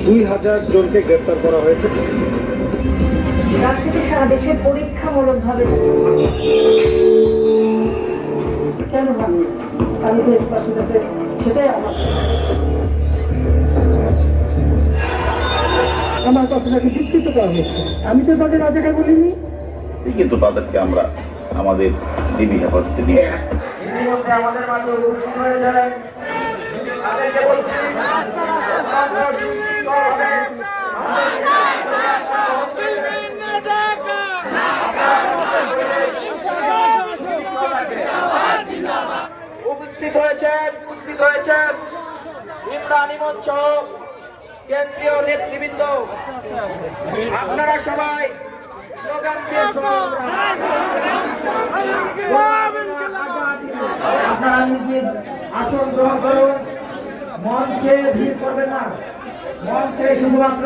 2000 জনকে গ্রেপ্তার করা হয়েছে। রাজ্যে সারা দেশে পরীক্ষামূলকভাবে কেন ভাবি আমি দেশ পাশে আছে সেটাই আমার কথাটাকে বিকৃত করা হচ্ছে। আমি তো তাদের রাজাকে বলিনি, কিন্তু তাদেরকে আমরা আমাদের দিবি হেফাজতে নিয়ে আমাদের মাঝে উপস্থিত হয়ে যায়। উপস্থিত হয়েছেন ইমরানি মঞ্চ কেন্দ্রীয় নেতৃবৃন্দ। আপনারা সবাই স্লোগান দিয়ে আপনারা নিজে আসন গ্রহণ করুন, মঞ্চে ভিড় করবেন না। মঞ্চে শুধুমাত্র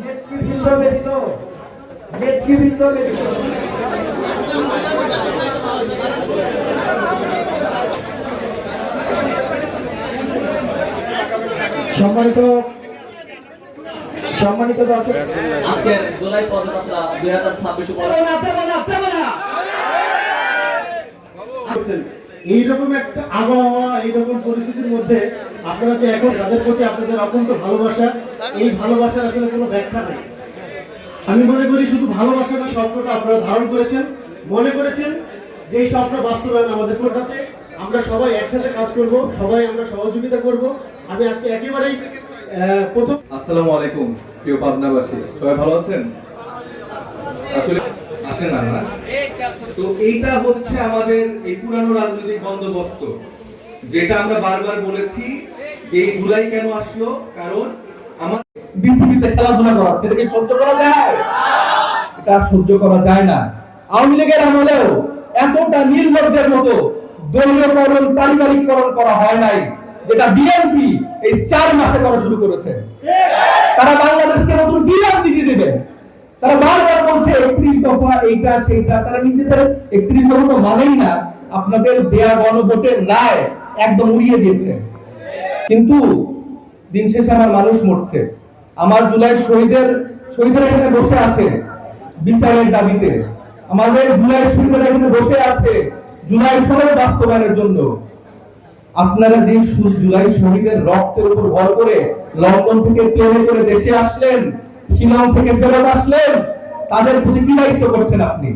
নেতৃবৃন্দ ব্যতীত সম্মানিত দর্শক, আজকের জুলাই পদযাত্রা 2026 এইরকম একটা আবহাওয়া, এইরকম পরিস্থিতির মধ্যে আপনারা যে এখন তাদের প্রতি আপনাদের অত্যন্ত ভালোবাসা, এই ভালোবাসার আসলে কোনো ব্যাখ্যা নেই। আমি মনে করি শুধু ভালোবাসা না, স্বপ্নটা আপনারা ধারণ করেছেন, মনে করেছেন যে এই স্বপ্ন বাস্তবায়ন আমাদের কোটাতে আমরা সবাই একসাথে কাজ করব, সবাই আমরা সহযোগিতা করব। আমি আজকে একেবারেই প্রথম আসসালামু আলাইকুম প্রিয় পাবনাবাসী, সবাই ভালো আছেন? আসলে আসেন না, তো এইটা হচ্ছে আমাদের এই পুরানো রাজনৈতিক বন্দোবস্ত, যেটা আমরা বারবার বলেছি যে এই জুলাই কেন আসলো, কারণ আমার বিসিবিতে খেলাধুলা করাচ্ছে, এটাকে সহ্য করা যায়? এটা সহ্য করা যায় না। আওয়ামী লীগের আমলেও এতটা নির্লজ্জের মতো দলীয়করণ, পারিবারিককরণ করা হয় নাই, যেটা বিএনপি এই 4 মাসে করা শুরু করেছে। তারা বাংলাদেশকে নতুন কি রাজনীতি দেবে? তারা বারবার বলছে 31 দফা, এইটা সেইটা। তারা নিজেদের 31 দফা তো মানেই না, আপনাদের দেয়া গণভোটের রায় একদম উড়িয়ে দিয়েছে। কিন্তু দিন শেষে আমার মানুষ মরছে, আমার জুলাই শহীদের এখানে বসে আছে বিচারের দাবিতে, আমাদের জুলাই শহীদের এখানে বসে আছে জুলাই সনদ বাস্তবায়নের জন্য। আপনারা যে জুলাই শহীদের রক্তের উপর ভর করে লন্ডন থেকে প্লেনে করে দেশে আসলেন, শিলং থেকে ফেরত আসলেন, তাদের প্রতি কি দায়িত্ব করছেন আপনি?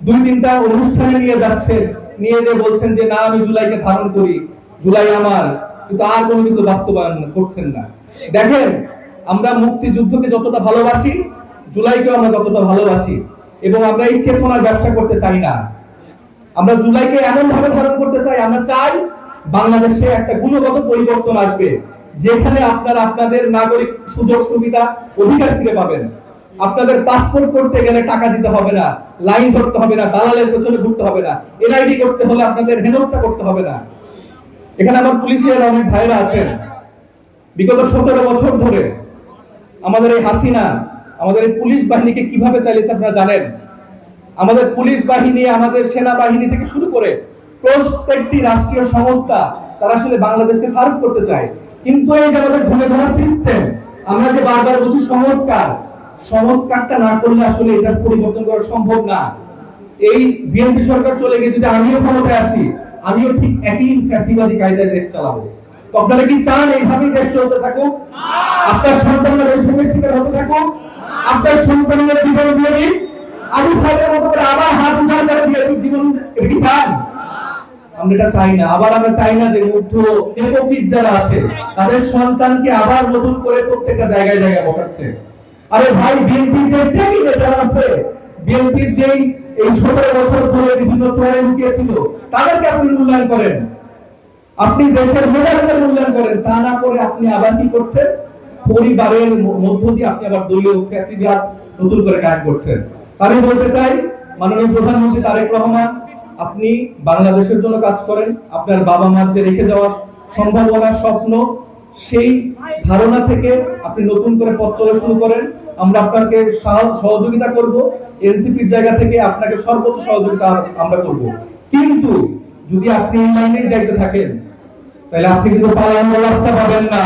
2-3টা অনুষ্ঠানে নিয়ে যাচ্ছেন, নিয়ে যে বলছেন যে না আমি জুলাইকে ধারণ করি, জুলাই আমার, কিন্তু আর কোনো কিছু বাস্তবায়ন করছেন না। দেখেন, আমরা মুক্তিযুদ্ধকে যতটা ভালোবাসি, জুলাইকেও আমরা ততটা ভালোবাসি, এবং আমরা এই চেতনার ব্যবসা করতে চাই না। আমরা জুলাইকে এমন ভাবে ধারণ করতে চাই, আমরা চাই বাংলাদেশে একটা গুণগত পরিবর্তন আসবে, যেখানে আপনারা আপনাদের নাগরিক সুযোগ সুবিধা অধিকার ফিরে পাবেন। আপনাদের পাসপোর্ট করতে গেলে টাকা দিতে হবে না, লাইন ধরতে হবে না, দালালের পেছনে ঘুরতে হবে না, এনআইডি করতে হলে আপনাদের হেনস্থা করতে হবে না। এখানে আমার পুলিশের অনেক ভাইরা আছেন, বিগত 17 বছর ধরে আমাদের এই হাসিনা আমাদের এই পুলিশ বাহিনীকে কিভাবে চালিয়েছে আপনারা জানেন। আমাদের পুলিশ বাহিনী, আমাদের সেনাবাহিনী থেকে শুরু করে প্রত্যেকটি রাষ্ট্রীয় সংস্থা তারা আসলে বাংলাদেশকে সার্ভ করতে চায়, কিন্তু এই যে আমাদের ঘুরে ধরা সিস্টেম, আমরা যে বারবার বলছি সংস্কারটা না করলে আসলে এটা পরিবর্তন করা সম্ভব না। এই বিএনপি সরকার চলে গিয়ে যদি আমিও ক্ষমতায় আসি, আমিও ঠিক একই ফ্যাসিবাদী কায়দায় দেশ চালাবো। তো আপনারা কি চান এইভাবেই দেশ চলতে থাকুক? আপনার সন্তানরা এই সময় শিকার হতে থাকুক? আপনার সন্তানরা জীবন দিয়ে দিন আবু সাহেবের মতো করে আবার হাত উঠান করে জীবন, এটা কি চান? আমরা এটা চাই না। আবার আমরা চাই না যে মূর্খ নেপোকিট যারা আছে তাদের সন্তানকে আবার নতুন করে প্রত্যেকটা জায়গায় বসাচ্ছে। আরে ভাই, বিএনপির যে টেকি নেতারা আছে, বিএনপির যেই এই 17 বছর ধরে বিভিন্ন চোরে লুকিয়েছিল, তাদেরকে আপনি মূল্যায়ন করেন, আপনি দেশের মেধাবীদের মূল্যায়ন করেন। তা না করে আপনি আবার কি করছেন? পরিবারের মধ্য দিয়ে আপনি আবার দলীয় ফ্যাসিবাদ নতুন করে কায়েম করছেন। আমি বলতে চাই, মাননীয় প্রধানমন্ত্রী তারেক রহমান, আপনি বাংলাদেশের জন্য কাজ করেন। আপনার বাবা মার যে রেখে যাওয়া সম্ভাবনা, স্বপ্ন, সেই ধারণা থেকে আপনি নতুন করে পথ চলা শুরু করেন। আমরা আপনাকে সহযোগিতা করব, এনসিপির জায়গা থেকে আপনাকে সর্বোচ্চ সহযোগিতা আমরা করব। কিন্তু যদি আপনি এই লাইনে যাইতে থাকেন, তাহলে আপনি কিন্তু পালানোর রাস্তা পাবেন না।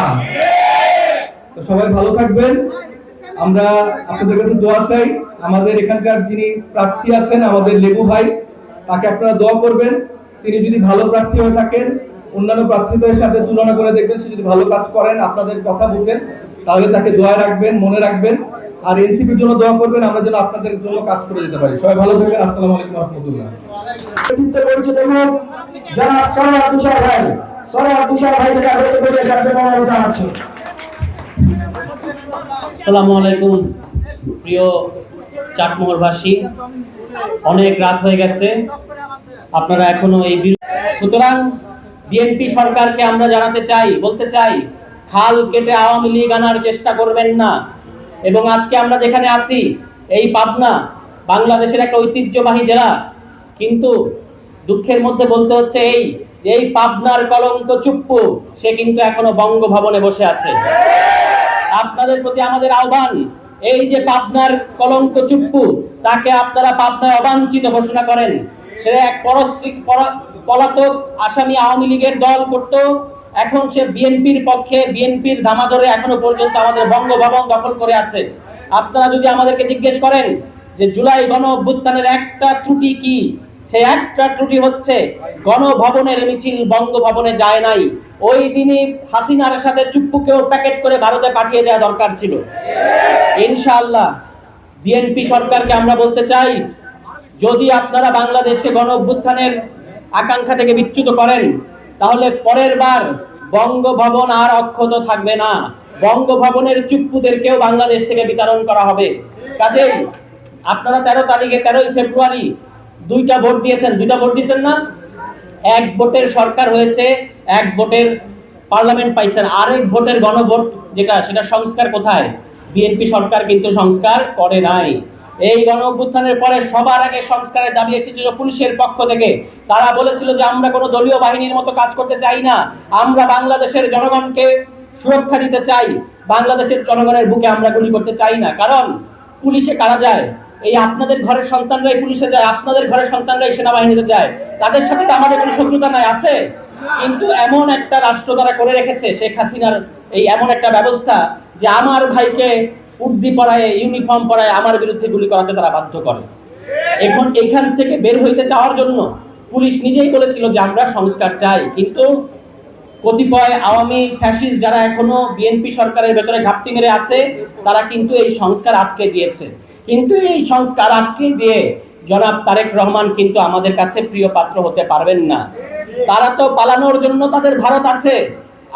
তো সবাই ভালো থাকবেন। আমরা আপনাদের কাছে দোয়া চাই। আমাদের এখানকার যিনি প্রার্থী আছেন আমাদের লেবু ভাই, তাকে আপনারা দোয়া করবেন। তিনি যদি ভালো প্রার্থী হয়ে থাকেন, অন্যান্য প্রার্থীদের সাথে তুলনা করে দেখবেন, সে যদি ভালো কাজ করেন, আপনাদের কথা বুঝেন, তাহলে তাকে দোয়ায় রাখবেন, মনে রাখবেন। আর এনসিপির জন্য দোয়া করবেন, আমরা যেন আপনাদের জন্য কাজ করে যেতে পারি। সবাই ভালো থাকবেন। আসসালামু আলাইকুম ওয়া রাহমাতুল্লাহ। পরিচিত লোক যারা সরোয়ার তুষার ভাই, সরোয়ার তুষার ভাইকে আগে বলে সাথে অনুরোধ আছে। আসসালামু আলাইকুম প্রিয় চাটমোহরবাসী, অনেক রাত হয়ে গেছে, আপনারা এখনো এই সুতরাং বিএনপি সরকারকে আমরা জানাতে চাই, বলতে চাই, খাল কেটে আওয়ামী লীগ আনার চেষ্টা করবেন না। এবং আজকে আমরা যেখানে আছি, এই পাবনা বাংলাদেশের একটা ঐতিহ্যবাহী জেলা, কিন্তু দুঃখের মধ্যে বলতে হচ্ছে এই পাবনার কলঙ্ক চুপ্পু সে কিন্তু এখনো বঙ্গভবনে বসে আছে। আপনাদের প্রতি আমাদের আহ্বান, এই যে পাবনার কলঙ্ক চুপ্পু, তাকে আপনারা পাবনায় অবাঞ্ছিত ঘোষণা করেন। সে এক পলাতক আসামি, আওয়ামী লীগের দল করত, এখন সে বিএনপির পক্ষে, বিএনপির ধামা ধরে এখনো পর্যন্ত আমাদের বঙ্গভবন দখল করে আছে। আপনারা যদি আমাদেরকে জিজ্ঞেস করেন যে জুলাই গণ অভ্যুত্থানের একটা ত্রুটি কি, সেই একটা ত্রুটি হচ্ছে গণভবনের মিছিল বঙ্গভবনে যায় নাই। ওই দিনই হাসিনার সাথে চুপ্পুকেও প্যাকেট করে ভারতে পাঠিয়ে দেওয়া দরকার ছিল। ইনশাআল্লাহ বিএনপি সরকারকে আমরা বলতে চাই, যদি আপনারা বাংলাদেশকে গণ অভ্যুত্থানের আকাঙ্ক্ষা থেকে বিচ্যুত করেন, তাহলে পরের বার বঙ্গভবন আর অক্ষত থাকবে না। বঙ্গভবনের চুপ্পুদেরকেও বাংলাদেশ থেকে বিতরণ করা হবে। কাজেই আপনারা 13ই ফেব্রুয়ারি দুইটা ভোট দিয়েছেন, দুইটা ভোট দিয়েছেন না? এক ভোটের সরকার হয়েছে, এক ভোটের পার্লামেন্ট পাইছেন, আরেক ভোটের গণভোট যেটা, সেটা সংস্কার কোথায়? বিএনপি সরকার কিন্তু সংস্কার করে নাই। এই গণ অভ্যুত্থানের পরে সবার আগে সংস্কারের দাবি এসেছিল পুলিশের পক্ষ থেকে। তারা বলেছিল যে আমরা কোনো দলীয় বাহিনীর মতো কাজ করতে চাই না, আমরা বাংলাদেশের জনগণকে সুরক্ষা দিতে চাই, বাংলাদেশের জনগণের বুকে আমরা গুলি করতে চাই না। কারণ পুলিশে কারা যায়? এই আপনাদের ঘরের সন্তানরাই পুলিশে যায়, আপনাদের ঘরের সন্তানরাই সেনাবাহিনীতে যায়। তাদের সাথে তো আমাদের কোনো শত্রুতা নাই, আছে। কিন্তু এমন একটা রাষ্ট্র তারা করে রেখেছে, শেখ হাসিনার এই এমন একটা ব্যবস্থা, যে আমার ভাইকে উর্দি পরায়, ইউনিফর্ম পরায় আমার বিরুদ্ধে গুলি করাতে তারা বাধ্য করে। এখন এইখান থেকে বের হইতে চাওয়ার জন্য পুলিশ নিজেই বলেছিল যে আমরা সংস্কার চাই, কিন্তু কতিপয় আওয়ামী ফ্যাসিস্ট যারা এখনো বিএনপি সরকারের ভেতরে ঘাপটি মেরে আছে, তারা কিন্তু এই সংস্কার আটকে দিয়েছে। কিন্তু এই সংস্কার আটকে দিয়ে জনাব তারেক রহমান কিন্তু আমাদের কাছে প্রিয় পাত্র হতে পারবেন না। তারা তো পালানোর জন্য তাদের ভারত আছে,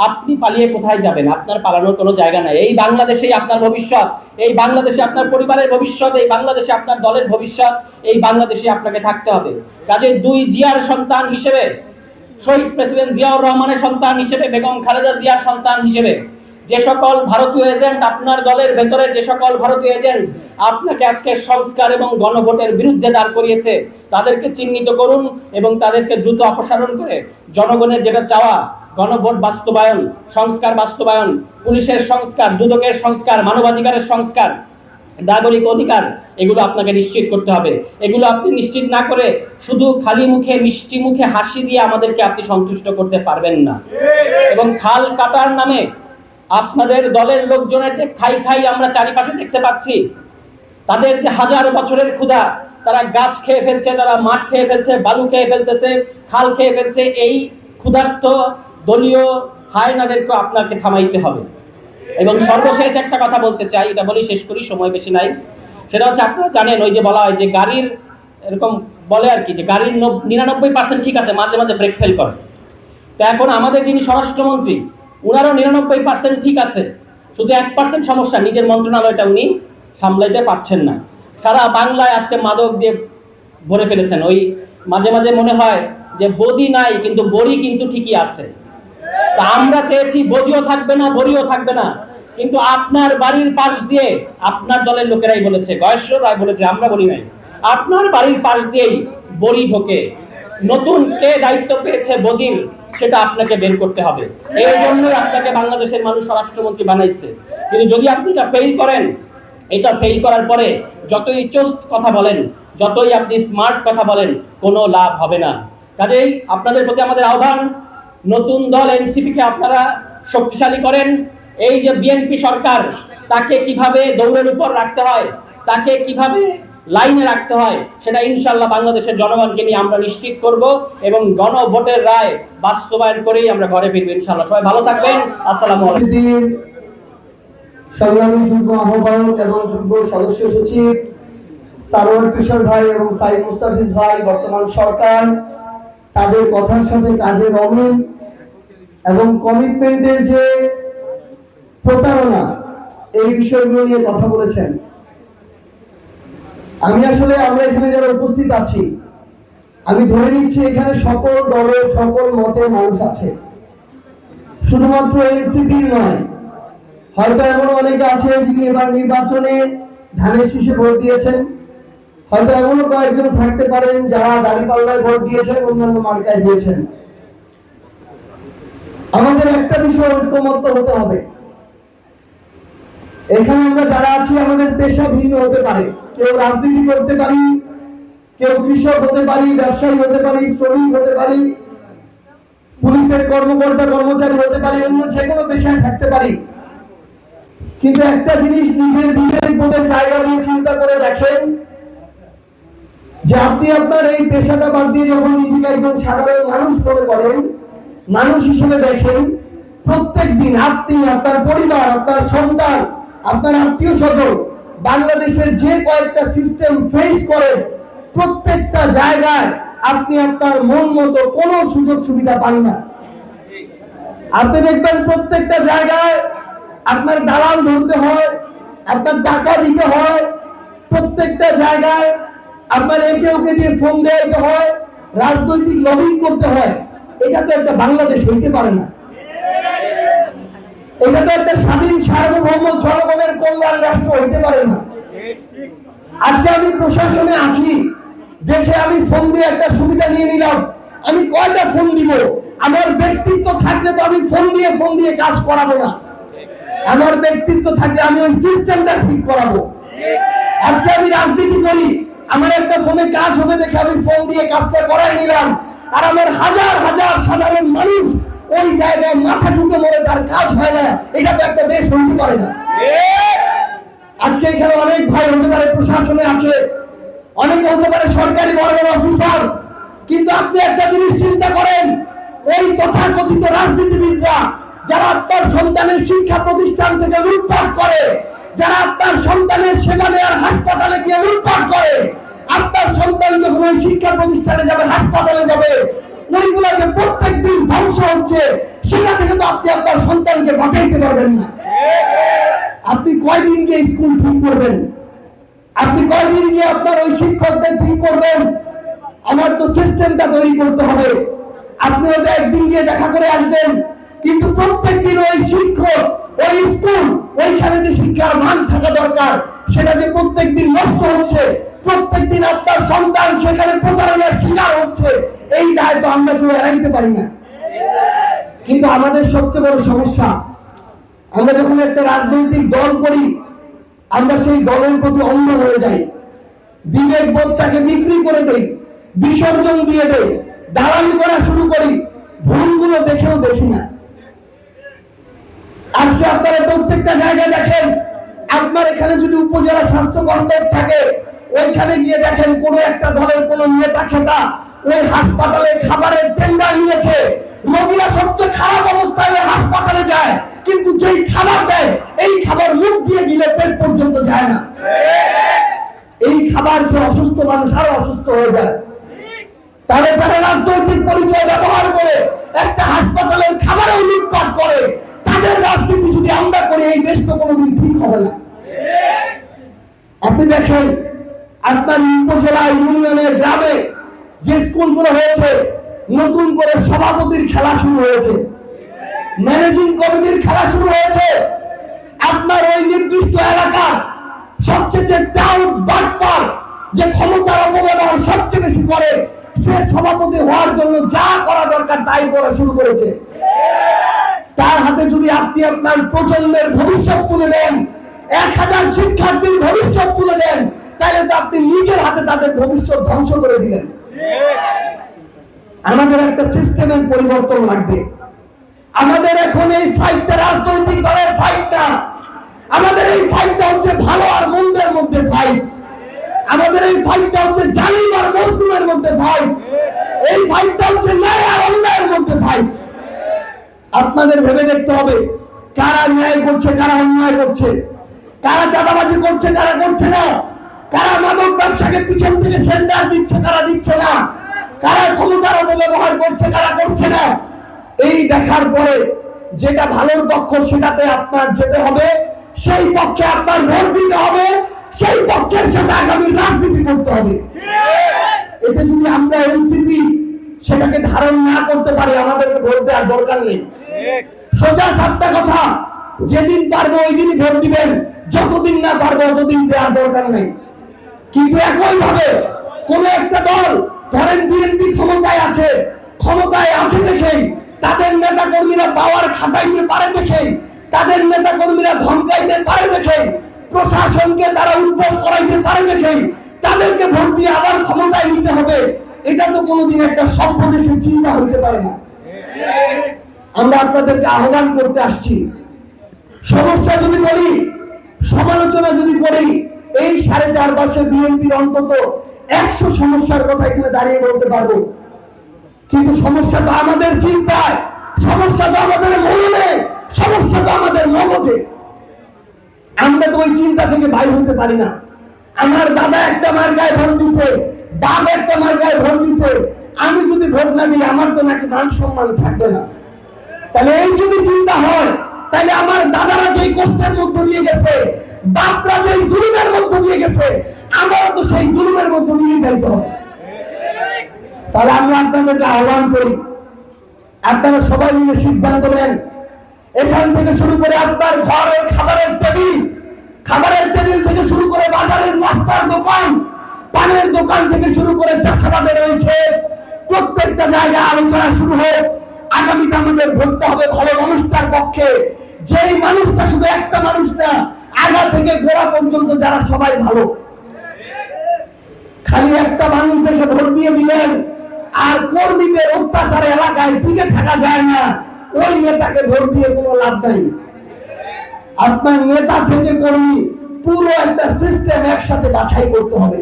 আপনি পালিয়ে কোথায় যাবেন? আপনার পালানোর কোনো জায়গা নাই। এই বাংলাদেশেই আপনার ভবিষ্যৎ, এই বাংলাদেশে আপনার পরিবারের ভবিষ্যৎ, এই বাংলাদেশে আপনার দলের ভবিষ্যৎ, এই বাংলাদেশে আপনাকে থাকতে হবে। কাজে দুই জিয়ার সন্তান হিসেবে, শহীদ প্রেসিডেন্ট জিয়াউর রহমানের সন্তান হিসেবে, বেগম খালেদা জিয়ার সন্তান হিসেবে, যে সকল ভারতীয় এজেন্ট আপনার দলের ভেতরে, যে সকল ভারতীয় এজেন্ট আপনাকে আজকে সংস্কার এবং গণভোটের বিরুদ্ধে দাঁড় করিয়েছে, তাদেরকে চিহ্নিত করুন এবং তাদেরকে দ্রুত অপসারণ করে জনগণের যেটা চাওয়া, গণভোট বাস্তবায়ন, সংস্কার বাস্তবায়ন, পুলিশের সংস্কার, দুদকের সংস্কার, মানবাধিকারের সংস্কার, নাগরিক অধিকার, এগুলো আপনাকে নিশ্চিত করতে হবে। এগুলো আপনি নিশ্চিত না করে শুধু খালি মুখে, মিষ্টি মুখে হাসি দিয়ে আমাদেরকে আপনি সন্তুষ্ট করতে পারবেন না। এবং খাল কাটার নামে আপনাদের দলের লোকজনের যে খাই আমরা চারিপাশে দেখতে পাচ্ছি, তাদের যে হাজার বছরের ক্ষুধা, তারা গাছ খেয়ে ফেলছে, তারা মাঠ খেয়ে ফেলছে, বালু খেয়ে ফেলতেছে, খাল খেয়ে ফেলছে। এই ক্ষুধার্ত দলীয় হায়নাদেরকে আপনাকে থামাইতে হবে। এবং সর্বশেষ একটা কথা বলতে চাই, এটা বলেই শেষ করি, সময় বেশি নাই। সেটা হচ্ছে, আপনারা জানেন ওই যে বলা হয় যে গাড়ির, এরকম বলে আর কি, যে গাড়ির 99% ঠিক আছে, মাঝে মাঝে ব্রেক ফেল করে। তো এখন আমাদের যিনি স্বরাষ্ট্রমন্ত্রী, উনারও 99% ঠিক আছে, শুধু 1% সমস্যা, নিজের মন্ত্রণালয়টা উনি সামলাইতে পারছেন না। সারা বাংলায় আজকে মাদক দিয়ে ভরে ফেলেছেন। ওই মাঝে মাঝে মনে হয় যে বদি নাই, কিন্তু বড়ি কিন্তু ঠিকই আছে। তা আমরা চেয়েছি বদিও থাকবে না, বড়িও থাকবে না, কিন্তু আপনার বাড়ির পাশ দিয়ে, আপনার দলের লোকেরাই বলেছে, গয়েশ্বর রায় বলেছে, আমরা বলি নাই, আপনার বাড়ির পাশ দিয়েই বড়ি ঢোকে। নতুন কে দায়িত্ব পেয়েছে বদির, সেটা আপনাকে বের করতে হবে। এই জন্যই আপনাকে বাংলাদেশের মানুষ স্বরাষ্ট্রমন্ত্রী বানাইছে। কিন্তু যদি আপনি এটা ফেল করেন, এটা ফেল করার পরে যতই চোস্ত কথা বলেন, যতই আপনি স্মার্ট কথা বলেন, কোনো লাভ হবে না। কাজেই আপনাদের প্রতি আমাদের আহ্বান, নতুন দল এনসিপি কে আপনারা শক্তিশালী করেন, এই যে বিএনপি সরকার, তাকে কিভাবে দৌড়ের উপর রাখতে হয়, তাকে কিভাবে লাইনে রাখতে হয়, সেটা ইনশাআল্লাহ বাংলাদেশের জনগণকে নিয়ে আমরা নিশ্চিত করব এবং গণভোটের রায় বাস্তবায়ন করেই আমরা ঘরে ফিরবো ইনশাআল্লাহ। সবাই ভালো থাকবেন। আসসালামু আলাইকুম। সংগ্রামী যুগ্ম আহ্বায়ক এবং যুগ্ম সদস্য সচিব সারোয়ার কিশোর ভাই এবং সাইদ মুস্তাফিজ ভাই, বর্তমান সরকার তাদের কথার সাথে কাজের অমিল এবং কমিটমেন্টের যে প্রতারণা, এই বিষয়গুলো নিয়ে কথা বলেছেন। আমরা এখানে যারা উপস্থিত আছি, আমি ধরে নিচ্ছি এখানে সকল দলের সকল মতের মানুষ আছে, শুধুমাত্র এনসিপির নয়। হয়তো এমন অনেকে আছে যিনি এবার নির্বাচনে ধানের শীষে ভোট দিয়েছেন, হয়তো এমনও কয়েকজন থাকতে পারেন যারা দাঁড়িপাল্লায় ভোট দিয়েছেন, অন্যান্য মার্কায় দিয়েছেন। আমাদের একটা বিষয় ঐক্যমত্য হতে হবে। এখানে আমরা যারা আছি আমাদের পেশা ভিন্ন হতে পারে, কেউ রাজনীতি করতে পারি, কেউ কৃষক হতে পারি, ব্যবসায়ী হতে পারি, শ্রমিক হতে পারি, পুলিশের কর্মকর্তা কর্মচারী হতে পারি, অন্য যে কোনো পেশায় থাকতে পারি। কিন্তু একটা জিনিস নিজের বিবেকবোধের জায়গা দিয়ে চিন্তা করে দেখেন যে আপনি আপনার এই পেশাটা বাদ দিয়ে যখন নিজেকে একজন সাধারণ মানুষ মনে করেন, মানুষ হিসেবে দেখেন, প্রত্যেক দিন আপনি, আপনার পরিবার, আপনার সন্তান, আপনার আত্মীয় স্বজন বাংলাদেশের যে কয়েকটা সিস্টেম ফেস করেন, প্রত্যেকটা জায়গায় আপনি আপনার মন মতো কোনো সুযোগ সুবিধা পান না। আপনি দেখবেন প্রত্যেকটা জায়গায় আপনার দালাল ধরতে হয়, আপনার টাকা দিতে হয়, প্রত্যেকটা জায়গায় আপনার একে ওকে দিয়ে ফোন দেওয়াতে হয়, রাজনৈতিক লবিং করতে হয়। এটা তো একটা বাংলাদেশ হইতে পারে না। এটা তো একটা স্বাধীন সার্বভৌম জনগণের কল্যাণ রাষ্ট্র হইতে পারে না। আজকে আমি প্রশাসনে আছি দেখে আমি ফোন দিয়ে একটা সুবিধা নিয়ে নিলাম, আমি কয়টা ফোন দিব? আমার ব্যক্তিত্ব থাকলে তো আমি ফোন দিয়ে কাজ করাবো না। আমার ব্যক্তিত্ব থাকলে আমি ওই সিস্টেমটা ঠিক করাবো। আজকে আমি রাজনীতি করি, আমার একটা ফোনে কাজ হবে দেখে আমি ফোন দিয়ে কাজটা করাই নিলাম, আর আমার হাজার হাজার সাধারণ মানুষ ওই জায়গায় মাথা ঢুকে মরে তার কাজ হয় না। এটা তো একটা দেশ হইতে পারে না। আজকে এখানে অনেক ভাই হতে পারে প্রশাসনে আছে, অনেকে হতে পারে সরকারি বড় বড় অফিসার, কিন্তু আপনি একটা জিনিস চিন্তা করেন, ওই তথাকথিত রাজনীতিবিদরা যারা আপনার সন্তানের শিক্ষা প্রতিষ্ঠান থেকে লুটপাট করে, যারা আপনার সন্তানের সেবা নেওয়ার হাসপাতালে গিয়ে লুটপাট করে, আপনার সন্তান যখন ওই শিক্ষা প্রতিষ্ঠানে যাবে, হাসপাতালে যাবে, ওইগুলা যে প্রত্যেক দিন ধ্বংস হচ্ছে, সেটা থেকে তো আপনি আপনার সন্তানকে বাঁচাইতে পারবেন না। আপনি কয়দিন গিয়ে স্কুল ঠিক করবেন? আপনি কয়দিন গিয়ে আপনার ওই শিক্ষকদের ঠিক করবেন? আমার তো সিস্টেমটা তৈরি করতে হবে। আপনি হয়তো একদিন গিয়ে দেখা করে আসবেন, কিন্তু প্রত্যেক দিন ওই শিক্ষক, ওই স্কুল, ওইখানে যে শিক্ষার মান থাকা দরকার, সেটা যে প্রত্যেক দিন নষ্ট হচ্ছে, প্রত্যেক দিন আপনার সন্তান সেখানে প্রতারণার শিকার হচ্ছে, এই দায় তো আমরা কেউ এড়াইতে পারি না। কিন্তু আমাদের সবচেয়ে বড় সমস্যা, আমরা যখন একটা রাজনৈতিক দল করি, আমরা সেই দলের প্রতি অন্ধ হয়ে যাই, বিবেক বোধটাকে বিক্রি করে দেই, বিসর্জন দিয়ে দেই, দালালি করা শুরু করি, ভুলগুলো দেখেও দেখি না। আজকে আপনারা প্রত্যেকটা জায়গায় দেখেন, আপনার এখানে যদি উপজেলা স্বাস্থ্য কমপ্লেক্স থাকে, ওইখানে গিয়ে দেখেন কোন একটা দলের কোন নেতা খেতা ওই হাসপাতালে খাবারের টেন্ডার নিয়েছে, রোগীরা সবচেয়ে খারাপ অবস্থায় হাসপাতালে যায়, কিন্তু যেই খাবার দেয় এই খাবার মুখ দিয়ে গিলে পেট পর্যন্ত যায় না। এই খাবার খেয়ে অসুস্থ মানুষ আরো অসুস্থ হয়ে যায়। তাহলে যারা রাজনৈতিক পরিচয় ব্যবহার করে একটা হাসপাতালের খাবারেও লুটপাট করে, তাদের রাজনীতি যদি আমরা করি, এই দেশ তো কোনোদিন ঠিক হবে না। আপনি দেখেন আপনার উপজেলা, ইউনিয়নে, গ্রামে যে স্কুলগুলো হয়েছে, নতুন করে সভাপতির খেলা শুরু হয়েছে, ম্যানেজিং কমিটির খেলা শুরু হয়েছে। আপনার ওই নির্দিষ্ট এলাকার সবচেয়ে টাউট বাটপার, যে ক্ষমতার অপব্যবহার সবচেয়ে বেশি করে, সে সভাপতি হওয়ার জন্য যা করা দরকার তাই করা শুরু করেছে। তার হাতে যদি আপনি আপনার প্রজন্মের ভবিষ্যৎ তুলে দেন, 1000 শিক্ষার্থীর ভবিষ্যৎ তুলে দেন, তাহলে তো আপনি নিজের হাতে তাদের ভবিষ্যৎ ধ্বংস করে দিলেন। আমাদের একটা সিস্টেমের পরিবর্তন লাগবে। আমাদের এখন এই ফাইটটা রাজনৈতিক দলের ফাইট না, আমাদের এই ফাইটটা হচ্ছে ভালো আর মন্দের মধ্যে ফাইট, আমাদের এই ফাইটটা হচ্ছে জালিম আর মজলুমের মধ্যে ফাইট, এই ফাইটটা হচ্ছে ন্যায় আর অন্যায়ের মধ্যে ফাইট। আপনাদের ভেবে দেখতে হবে কারা ন্যায় করছে, কারা অন্যায় করছে, কারা চাঁদাবাজি করছে, কারা করছে না, কারা মাদক ব্যবসাকে পিছন থেকে সেন্টার দিচ্ছে, কারা দিচ্ছে না, কারা ক্ষমতার অপব্যবহার করছে, কারা করছে না। এই দেখার পরে যেটা ভালোর পক্ষ সেটাতে আপনার যেতে হবে, সেই পক্ষে আপনার ভোট দিতে হবে, সেই পক্ষের সাথে আগামী রাজনীতি করতে হবে। এতে যদি আমরা এনসিপি সেটাকে ধারণ না করতে পারি, আমাদেরকে ভোট দেওয়ার দরকার নেই। সোজা সাতটা কথা, যেদিন পারবো ওই দিনই ভোট দিবেন, যতদিন না পারবো ততদিন দেওয়ার দরকার নেই। কিন্তু একই ভাবে কোন একটা দল, ধরেন বিএনপি ক্ষমতায় আছে দেখেই, তাদের নেতা কর্মীরা পাওয়ার খাটাইতে পারে দেখেই, তাদের নেতা কর্মীরা ধমকাইতে পারে দেখেই, প্রশাসনকে তারা উদ্বোস করাইতে পারে দেখেই তাদেরকে ভোট দিয়ে আবার ক্ষমতায় নিতে হবে, এটা তো কোনোদিন একটা সভ্য দেশের চিন্তা হইতে পারে না। আমরা আপনাদেরকে আহ্বান করতে আসছি, সমস্যা যদি বলি, সমালোচনা যদি করি, এই 4.5 মাসে বিএনপির অন্তত 100 সমস্যার কথা এখানে দাঁড়িয়ে বলতে পারবো। কিন্তু সমস্যা তো আমাদের চিন্তায়, সমস্যা তো আমাদের মনে, সমস্যা তো আমাদের মগজে। আমরা তো ওই চিন্তা থেকে বাইরে হতে পারি না। আমার দাদা একটা মার্কায় ভোট দিছে, বাপ একটা মার্কায় ভোট দিছে, আমি যদি ভোট না দিই আমার তো নাকি মান সম্মান থাকবে না। তাহলে এই যদি চিন্তা হয়, তাহলে আমার দাদারা যেই কষ্টের মধ্য দিয়ে গেছে, বাপরা যেই জুলুমের মধ্য দিয়ে গেছে, আমারও তো সেই জুলুমের মধ্য দিয়ে যাইতে হবে। তাহলে আমরা আপনাদেরকে আহ্বান করি, আপনারা সবাই মিলে সিদ্ধান্ত নেন, এখান থেকে শুরু করে আপনার ঘরের খাবারের টেবিল থেকে শুরু করে বাজারের নাস্তার দোকান, পানের দোকান থেকে শুরু করে চাষাবাদের ওই ক্ষেত, প্রত্যেকটা জায়গায় আলোচনা শুরু হোক। আগামীতে আমাদের ভোটটা হবে ভালো মানুষটার পক্ষে, যেই মানুষটা শুধু একটা মানুষ না, আগা থেকে গোড়া পর্যন্ত যারা সবাই ভালো। খালি একটা মানুষ দেখে ভোট দিয়ে দিলেন আর কর্মীদের অত্যাচারে এলাকায় টিকে থাকা যায় না, ওই নেতাকে ভোট দিয়ে কোনো লাভ নাই। আপনার নেতা থেকে কর্মী পুরো একটা সিস্টেম একসাথে বাছাই করতে হবে।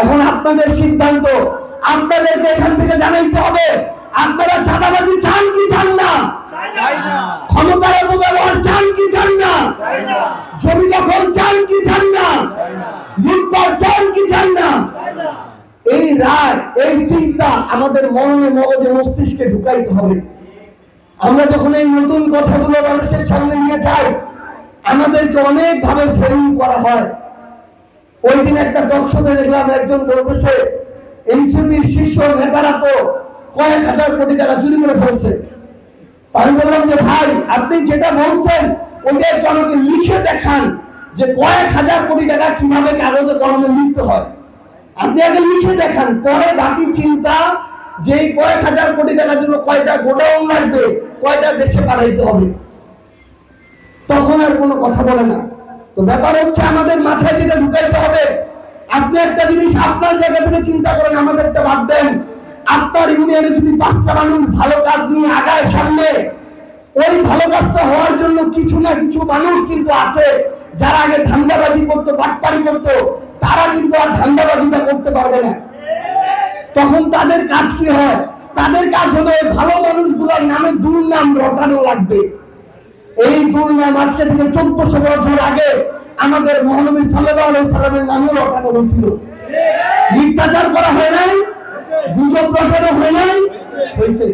এখন আপনাদের সিদ্ধান্ত, আপনাদেরকে এখান থেকে জানাইতে হবে, আপনারা চাঁদাবাজি চান কি চান না, ক্ষমতার অপব্যবহার চান কি চান না, জমি দখল চান কি চান না, লুটপাট চান কি চান না। এই রায়, এই চিন্তা আমাদের মনে, মগজে, মস্তিষ্কে ঢুকাইতে হবে। আমরা যখন এই নতুন কথাগুলো মানুষের সামনে নিয়ে যাই, আমাদেরকে অনেক ভাবে ফ্রেমিং করা হয়। ওই দিন একটা টকশোতে দেখলাম একজন বলতেছে এনসিপির শীর্ষ নেতারা তো কয়েক হাজার কোটি টাকা চুরি করে ফেলছে। আমি বললাম যে ভাই, আপনি যেটা বলছেন ওইটা একটু আমাকে লিখে দেখান, যে কয়েক হাজার কোটি টাকা কিভাবে কাগজে কলমে লিখতে হয়। আপনি আগে লিখে দেখান, পরে বাকি চিন্তা যে এই কয়েক হাজার কোটি টাকার জন্য কয়টা গোডাউন লাগবে, কয়টা দেশে পাঠাইতে হবে, তখন আর কোনো কথা বলে না। তো ব্যাপার হচ্ছে আমাদের মাথায় যেটা ঢুকাইতে হবে। আপনি একটা জিনিস আপনার জায়গা থেকে চিন্তা করেন, আমাদেরটা বাদ দেন। আপনার ইউনিয়নে যদি 5টা মানুষ ভালো কাজ নিয়ে আগায় সামনে, ওই ভালো কাজটা হওয়ার জন্য কিছু না কিছু মানুষ কিন্তু আছে যারা আগে ধান্দাবাজি করতো, বাটপারি করতো, তারা কিন্তু আর ধান্দাবাজিটা করতে পারবে না। তখন তাদের কাজ কি হয়? তাদের কাজ হলো ভালো মানুষগুলোর নামে দুর্নাম রটানো লাগবে। এই দুর্নাম আজকে থেকে 1400 বছর আগে আমাদের মহানবী সাল্লাল্লাহু আলাইহি সাল্লামের নামে রটানো হয়েছিল। মিথ্যাচার করা হয় নাই, গুজব রটানো হয় নাই, হয়েছে।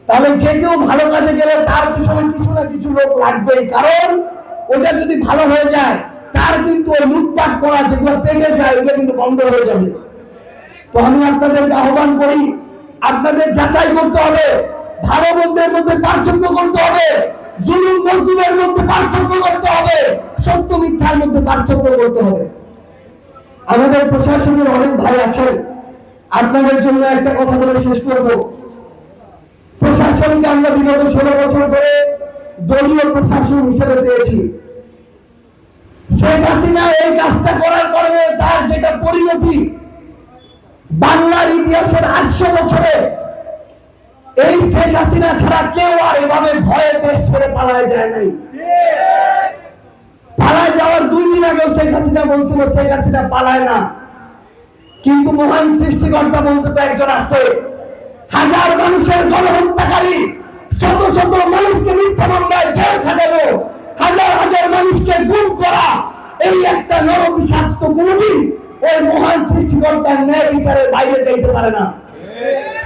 তাহলে যে কেউ ভালো কাজে গেলে তার পিছনে কিছু না কিছু লোক লাগবেই, কারণ ওটা যদি ভালো হয়ে যায় তার কিন্তু ওই লুটপাট করা যেগুলো পেটে যায় ওটা কিন্তু বন্ধ হয়ে যাবে। তো আমি আপনাদেরকে আহ্বান করি, আপনাদের যাচাই করতে হবে, ভালো মন্দের মধ্যে পার্থক্য করতে হবে, জুলুম মজলুমের মধ্যে পার্থক্য করতে হবে, সত্য মিথ্যার মধ্যে পার্থক্য করতে হবে। আমাদের প্রশাসনের অনেক ভাই আছেন, আপনাদের জন্য একটা কথা বলে শেষ করব। প্রশাসনকে আমরা বিগত 16 বছর ধরে দলীয় প্রশাসন হিসেবে পেয়েছি। শেখ হাসিনা এই কাজটা করার কারণে তার যেটা পরিণতি, বাংলার ইতিহাসের 800 বছরে এই শেখ হাসিনা ছাড়া কেউ আর এভাবে ভয়ে দেশ ছেড়ে পালায় যায় নাই। পালায় যাওয়ার 2 দিন আগেও শেখ হাসিনা বলছিল শেখ হাসিনা পালায় না, কিন্তু মহান সৃষ্টিকর্তা বলতে তো একজন আছে। হাজার মানুষের গণহত্যাকারী, শত শত মানুষকে মিথ্যা মামলায় জেল খাটানো, হাজার হাজার মানুষকে গুম করা, এই একটা নরপিশাচ তো কোনোদিন ওই মহান সৃষ্টিকর্তার ন্যায় বিচারের বাইরে যাইতে পারে না।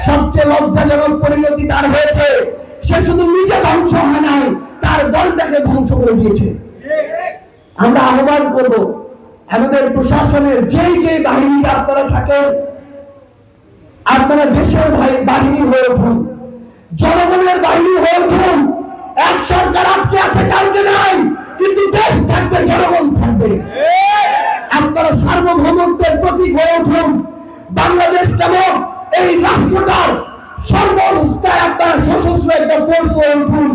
সবচেয়ে লজ্জাজনক পরিণতি তার হয়েছে, সে শুধু নিজে ধ্বংস হয় নাই, তার দলটাকে ধ্বংস করে দিয়েছে। আমরা আহ্বান করব আমাদের প্রশাসনের যেই যে বাহিনীতে আপনারা থাকেন, আপনারা দেশের বাহিনী হয়ে উঠুন, জনগণের বাহিনী হয়ে উঠুন। এক সরকার আজকে আছে কালকে নাই, কিন্তু দেশ থাকবে, জনগণ থাকবে। আপনারা সার্বভৌমত্বের প্রতীক হয়ে উঠুন। বাংলাদেশ কেমন এই রাষ্ট্রটার সর্বাবস্থায় আপনারা সশস্ত্র একটা ফোর্স হয়ে উঠুন।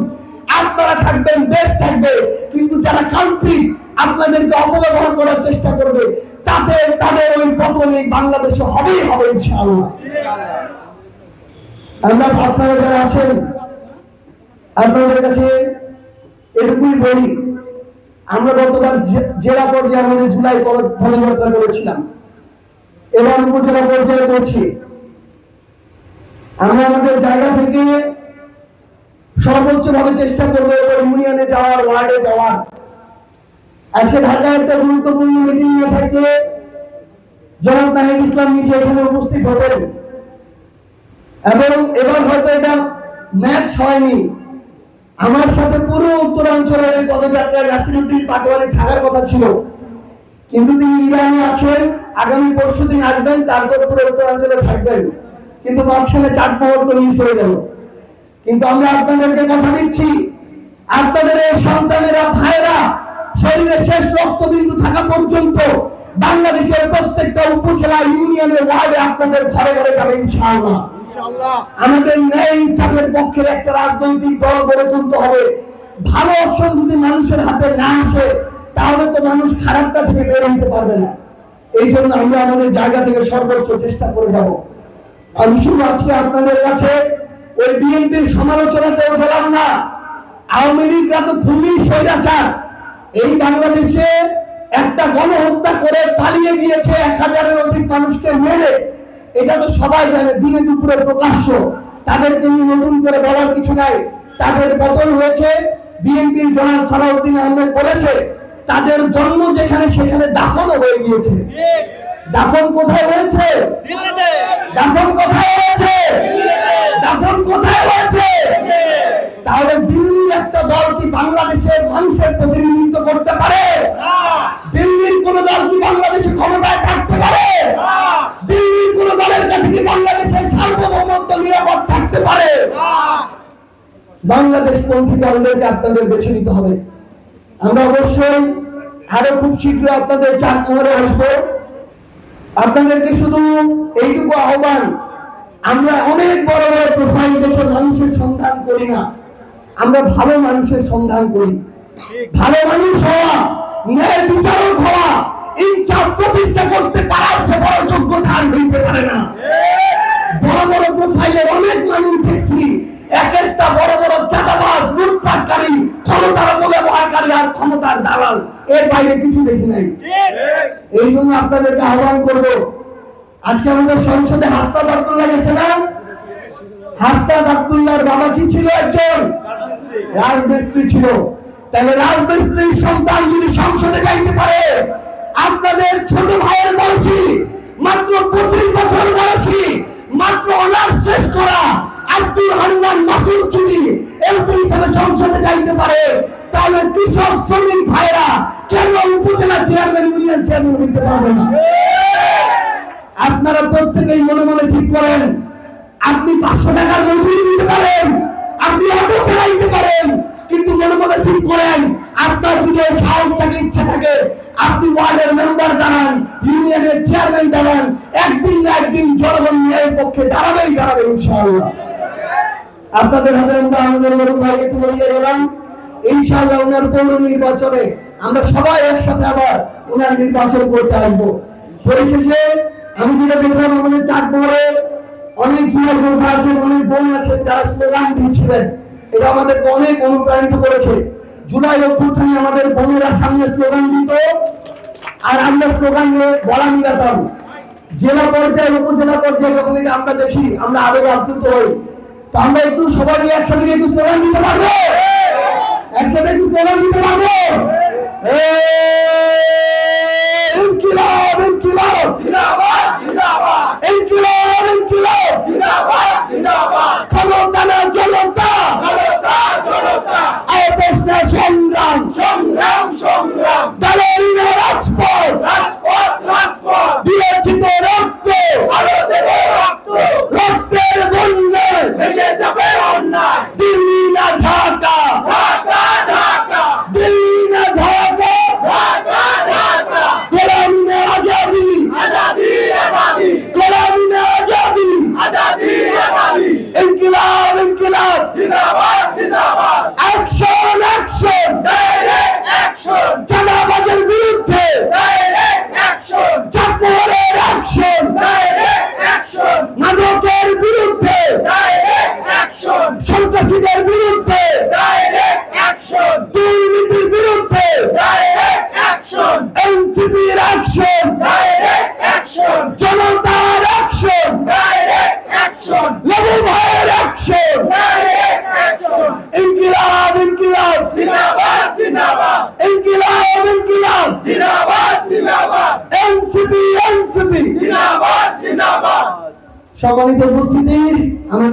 আপনারা থাকবেন, দেশ থাকবে, কিন্তু যারা কাল্পিক আপনাদেরকে অপব্যবহার করার চেষ্টা করবে, তাদের ওই পতন এই বাংলাদেশে হবেই হবে ইনশাআল্লাহ। আমরা আপনারা যারা আছেন, আপনাদের কাছে এটুকুই বলি, আমরা গতবার জেলা পর্যায়ে আমাদের জুলাই পদযাত্রা করেছিলাম, এবার উপজেলা পর্যায়ে করছি। আমরা আমাদের জায়গা থেকে সর্বোচ্চ ভাবে চেষ্টা করবো ইউনিয়নে যাওয়ার, ওয়ার্ডে যাওয়ার। আজকে ঢাকায় একটা গুরুত্বপূর্ণ মিটিং নিয়ে থাকলে জনাব নাহিদ ইসলাম নিজে এখানে উপস্থিত হবেন, এবং এবার হয়তো এটা ম্যাচ হয়নি। আমার সাথে পুরো উত্তরাঞ্চলের পদযাত্রায় নাসিরউদ্দিন পাটোয়ারি থাকার কথা ছিল, কিন্তু তিনি ইরানে আছেন, আগামী পরশুদিন আসবেন, তারপর পুরো উত্তরাঞ্চলে থাকবেন, কিন্তু মাঝখানে চাটমোহর তো মিস হয়ে গেল। কিন্তু আমরা আপনাদেরকে কথা দিচ্ছি, আপনাদের এই সন্তানেরা, ভাইরা শরীরে শেষ রক্তবিন্দু থাকা পর্যন্ত বাংলাদেশের প্রত্যেকটা উপজেলা, ইউনিয়নের, ওয়ার্ডে আপনাদের ঘরে ঘরে যাবে ইনশাআল্লাহ। আমাদের ন্যায় ইনসাফের পক্ষের একটা রাজনৈতিক দল গড়ে তুলতে হবে। ভালো অপশন যদি মানুষের হাতে না আসে, তাহলে তো মানুষ খারাপটা থেকে বের হতে পারবে না। এই জন্য আমরা আমাদের জায়গা থেকে সর্বোচ্চ চেষ্টা করে যাব। আমি শুধু আজকে আপনাদের কাছে ওই বিএনপির সমালোচনাতেও গেলাম না। আওয়ামী লীগরা তো খুবই স্বৈরাচার। এই বাংলাদেশে একটা গণহত্যা করে পালিয়ে গিয়েছে, 1000-এর অধিক মানুষকে মেরে, এটা তো সবাই জানে, দিনে দুপুরে প্রকাশ্য। তাদেরকে নিয়ে নতুন করে বলার কিছু নাই। তাদের পতন হয়েছে, বিএনপির জনাব সালাউদ্দিন আহমেদ বলেছে তাদের জন্ম যেখানে সেখানে দাফনও হয়ে গিয়েছে। দাফন কোথায় হয়েছে? দাফন কোথায় হয়েছে? দাফন কোথায় হয়েছে? তাহলে দিল্লির একটা দল কি বাংলাদেশের মানুষের প্রতিনিধিত্ব করতে পারে? দিল্লির কোন দল কি বাংলাদেশে ক্ষমতায় থাকতে পারে? দিল্লির কোন দলের কাছে কি বাংলাদেশের সার্বভৌমত্ব নিরাপদ থাকতে পারে? বাংলাদেশ পন্থী দলদেরকে আপনাদের বেছে নিতে হবে। আমরা অবশ্যই আরো খুব শীঘ্র আপনাদের চাটমোহরে আসবো। আপনাদেরকে শুধু এইটুকু আহ্বান, আমরা অনেক বড় বড় প্রোফাইল দেখে মানুষের সন্ধান করি না, আমরা ভালো মানুষের সন্ধান করি। ভালো মানুষ হওয়া, ন্যায় বিচারক হওয়া, ইনসাফ প্রতিষ্ঠা করতে পারার চেয়ে বড় যোগ্যতা আর হইতে পারে না। বড় বড় প্রোফাইলের অনেক মানুষ দেখছি, এক একটা বড় বড় চাঁদাবাজ, লুটপাটকারী, ক্ষমতার অপব্যবহারকারী আর ক্ষমতার দালাল, এর বাইরে কিছু দেখি নাই। এই জন্য আপনাদেরকে আহ্বান করবো, আজকে আমাদের সংসদে হাসনাত আব্দুল্লাহ গেছে না? হাসনাত আব্দুল্লাহর বাবা কি ছিল? একজন রাজমিস্ত্রি ছিল। তাহলে রাজমিস্ত্রির সন্তান যদি সংসদে যাইতে পারে, আপনাদের ছোট ভাইয়ের বয়সী, মাত্র 25 বছর বয়সী, মাত্র অনার্স শেষ করা আব্দুল হান্নান মাসুদ যদি এমপি হিসেবে সংসদে যাইতে পারে, তাহলে কৃষক শ্রমিক ভাইরা কেন উপজেলা চেয়ারম্যান, ইউনিয়ন চেয়ারম্যান হইতে পারবে না? আপনারা প্রত্যেকেই মনে মনে ঠিক করেন, আপনি 500 টাকার মজুরি দিতে পারেন, আপনি অটো চালাইতে পারেন, কিন্তু মনে মনে ঠিক করেন, আপনার যদি সাহস থাকে, ইচ্ছা থাকে, আপনি ওয়ার্ডের মেম্বার দাঁড়ান, ইউনিয়নের চেয়ারম্যান দাঁড়ান, একদিন না একদিন জনগণ ন্যায়ের পক্ষে দাঁড়াবেই দাঁড়াবে ইনশাআল্লাহ। আপনাদের হাতে আমরা আমাদের মরুম ভাইকে তুলে দিয়ে গেলাম। ইনশাআল্লাহ ওনার পৌর নির্বাচনে আমরা সবাই একসাথে আবার ওনার নির্বাচন করতে আসবো। পরিশেষে আমি যেটা দেখলাম, আমাদের চাটমোহরে অনেক যুবক যোদ্ধা আছেন, অনেক বোন আছেন যারা স্লোগান দিয়েছিলেন, এটা আমাদেরকে অনেক অনুপ্রাণিত করেছে। জুলাই অভ্যুত্থানে আমাদের বোনেরা সামনে স্লোগান দিত আর আমরা স্লোগান নিয়ে বলা মিলাতাম। জেলা পর্যায়ে উপজেলা পর্যায়ে যখন এটা আমরা দেখি আমরা আবেগে আপ্লুত হই। তো আমরা একটু সবাই মিলে একসাথে একটু স্লোগান দিতে পারবো, একসাথে একটু স্লোগান দিতে পারবো। ইনকিলাব ইনকিলাব জিন্দাবাদ জিন্দাবাদ, ইনকিলাব ইনকিলাব জিন্দাবাদ জিন্দাবাদ, ক্ষমতা না জনতা, জনতা জনতা, অবস্থা সংগ্রাম সংগ্রাম সংগ্রাম, দালালি না রাজপথ, রাজপথ রাজপথ, দিয়েছি তো রক্ত আরো দেব রক্ত, রক্তের বন্যায় ভেসে যাবে অন্যায়, দিল্লি না ঢাকা, ঢাকা ঢাকা, দিল্লি না ঢাকা, ঢাকা ঢাকা, গোলামি না আজাদি, আজাদি আজাদি, গোলামি না আজাদি, আজাদি আজাদি, ইনকিলাব ইনকিলাব জিন্দাবাদ জিন্দাবাদ, অ্যাকশন অ্যাকশন, ডাইরেক্ট অ্যাকশন, চাঁদাবাজের বিরুদ্ধে ডাইরেক্ট অ্যাকশন, চাঁদপুরের অ্যাকশন, ডাইরেক্ট অ্যাকশন, মাদকের বিরুদ্ধে ডাইরেক্ট অ্যাকশন, সন্ত্রাসীদের বিরুদ্ধে ডাইরেক্ট অ্যাকশন, দুর্নীতির বিরুদ্ধে ডাইরেক্ট অ্যাকশন, এনসিপির অ্যাকশন, ডাইরেক্ট অ্যাকশন, জনতার অ্যাকশন, ডাইরেক্ট অ্যাকশন, লেবু ভাইয়ের অ্যাকশন, ডাইরেক্ট অ্যাকশন, ইনকিলাব ইনকিলাব জিন্দাবাদ জিন্দাবাদ, ইনকিলাব ইনকিলাব জিন্দাবাদ জিন্দাবাদ, এনসিপি এনসিপি জিন্দাবাদ জিন্দাবাদ। সম্মানিত উপস্থিতি, আমাদের